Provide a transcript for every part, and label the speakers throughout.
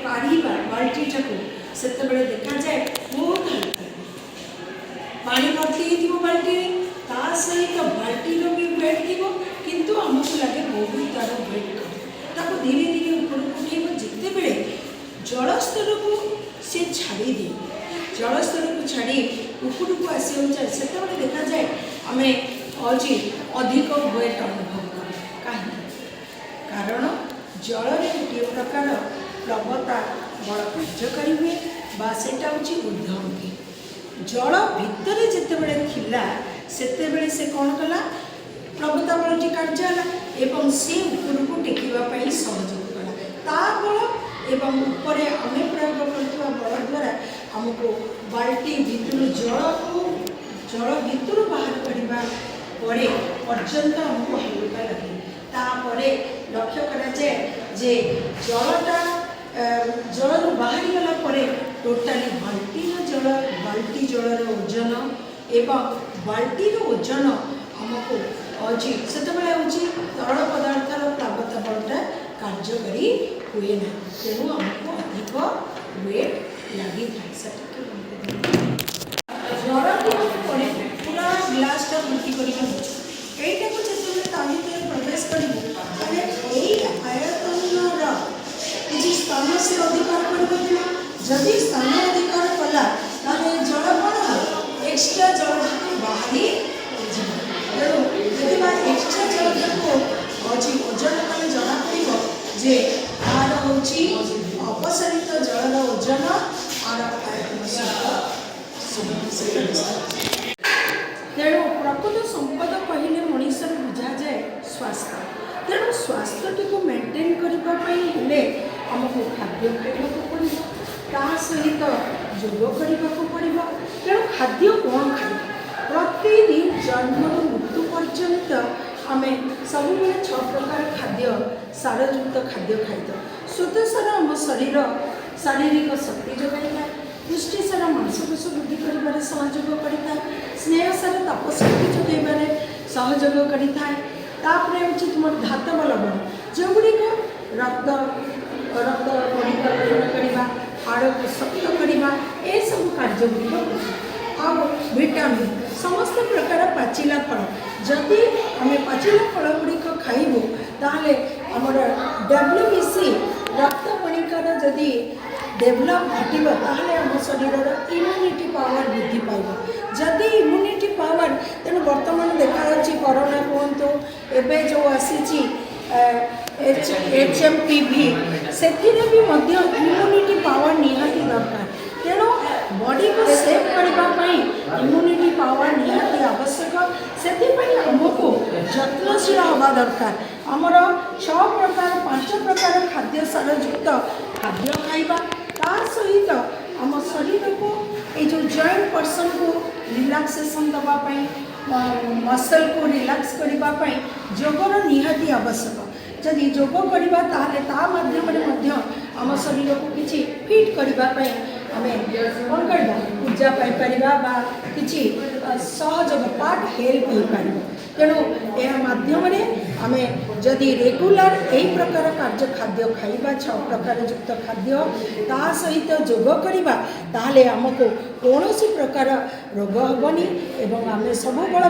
Speaker 1: काढ़ा बाल्टीटा को से देखा जाए बहुत हल्का पानी भर्ती बाल्टी ता सहित बाल्टीर भी वेट थी किंतु आमको लगे बहुत तार वेट कम धीरे धीरे ऊपर उठेब जिते बड़े जलस्तर को सी छाड़ी दिए जलस्तर को छाड़ी ऊपर को आसे देखा जाए आम अजी अधिक वेट अनुभव कर कारण जल गोटे प्रकार प्लवता बड़ कार्यकारी हुए बाटा हूँ ऊर्ध्वमुखी जल भितर जितेबले थिला सेतेबले से कौन कला प्रवता बलटी कार्य एवं सी ऊपर को टेकवाई सहयोग कला ता बल एवं उपरे आम प्रयोग कर बल द्वारा आमको बाल्टी भितर जल भितर बाहर करने पर्यंत आमको हल्का लगे तापरे लक्ष्य करा जाए जे जलटा जल बाहरी गला परे टोटाली बाल्टी जलर ओजन एवं बाल्टीर ओजन आमको अच्छी से तरल पदार्थर प्लावता बलटा कार्यकारी हुए ना तेणु आमको अधिक वेट लगी था जल पूरा ग्लासटा भर्ती करटा को जो ता भर प्रवेश करें आयतन किसी स्थान से अधिकार करी स्थान अधिकार कला जल कौन एक्सट्रा जल बाहरी तेणु एक्सट्रा जल अच्छी ओजन कले जना पड़े जे तार हूँ अपसारित जलर ओजन आर तेणु प्रकृत संपद कहले मनीषर बुझा जाए स्वास्थ्य तेणु स्वास्थ्य को मेंटेन करने आमको खाद्य खाइबा पड़ो ता सहित योग करने पड़ो तेणु खाद्य कौन खाइबा प्रतिदिन जन्म मृत्यु पर्यंत आम सब 6 प्रकार खाद्य सारयुक्त खाद्य खाई शुद्ध सार आम शरीर शारीरिक शक्ति जोगाई पुष्टि सार मांसपेश वृद्धि कर सहयोग करता स्नेह सार तापशक्ति जोगाइबार सहयोग करता हूँ तुम धातव लवण जो गुड़िक रक्त रक्त करवा हाड़ को शक्त करवा ये सब कार्यगुड़िक आ विटामिन समस्त प्रकार पाचिला फल जदि आम पाचिला फल गुड़िक खाइबू ताहले आमर डब्ल्यूबीसी रक्त कणिकार जदि डेभलप घटो ताहले आम शरीर इम्यूनिटी पावर वृद्धि पाइब जदि इम्यूनिटी पावर तेणु बर्तमान देखा कोरोना कहतु एवं जो आसी HMPV से इम्यूनिटी पावर निहाती दरकार तेणु बॉडी को सेव करने इम्यूनिटी पावर निहाती आवश्यक से आमको जत्नशील हवा दरकार आमर 6 प्रकार 5 प्रकार खाद्य सारयुक्त खाद्य खाइबा ता सहित आम शरीर को ये जो जॉइंट पर्सन को रिलैक्सेशन दवाई मसल को रिलैक्स करने योगर निहाती आवश्यक जदि योग करवा ताहले ता माध्यम आम शरीर को किसी फिट करने आम कौन करवा ऊर्जा पाइपर कि सहयोग पार्ट हेल्प हो पार तेणु यह माध्यम आम जदि रेगुलर यही प्रकार कार्य खाद्य खाइबा 6 प्रकार युक्त खाद्य ता सहित योग करवा ताहले आमको कौन प्रकार रोग हेबनी एवं आम सब बल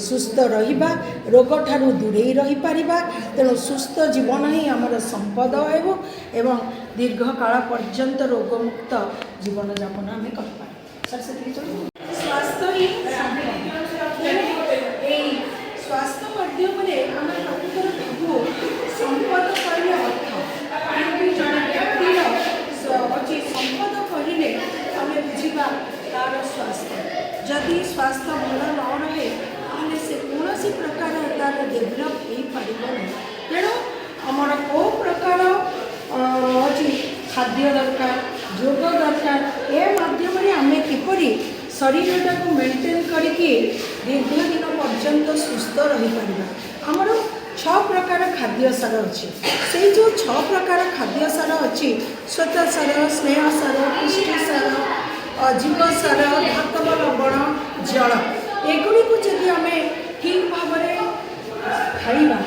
Speaker 1: सुस्थ रहिबा रोग ठारू दूरे रही पारिबा तेणु सुस्थ जीवन ही आमर संपद हेबो एवं दीर्घ काल पर्यंत रोगमुक्त जीवन यापन आम कर स्वास्थ्य ही स्वास्थ्य माध्यम आम भावु संपद कहले अर्थ जड़े व्यक्तिर अच्छी संपद कहले आम बुझा तार स्वास्थ्य जदि स्वास्थ्य भल न रहे ताहले से कौन प्रकार तार डेभलप हो पार तेणु आमर कौ प्रकार अच्छी खाद्य दरकार योग दरकार ए माध्यम आम किपरि शरीरटा को मेंटेन करके दीर्घ दिन पर्यंत सुस्थ रही पार आमर 6 प्रकार खाद्य सार अच्छी से जो 6 प्रकार खाद्य सार अच्छी श्वेत सार स्नेह सार पुष्टि सार जीव सार धातव लवण जल एगुड़ी को जब आम ठीक भाव खाइबा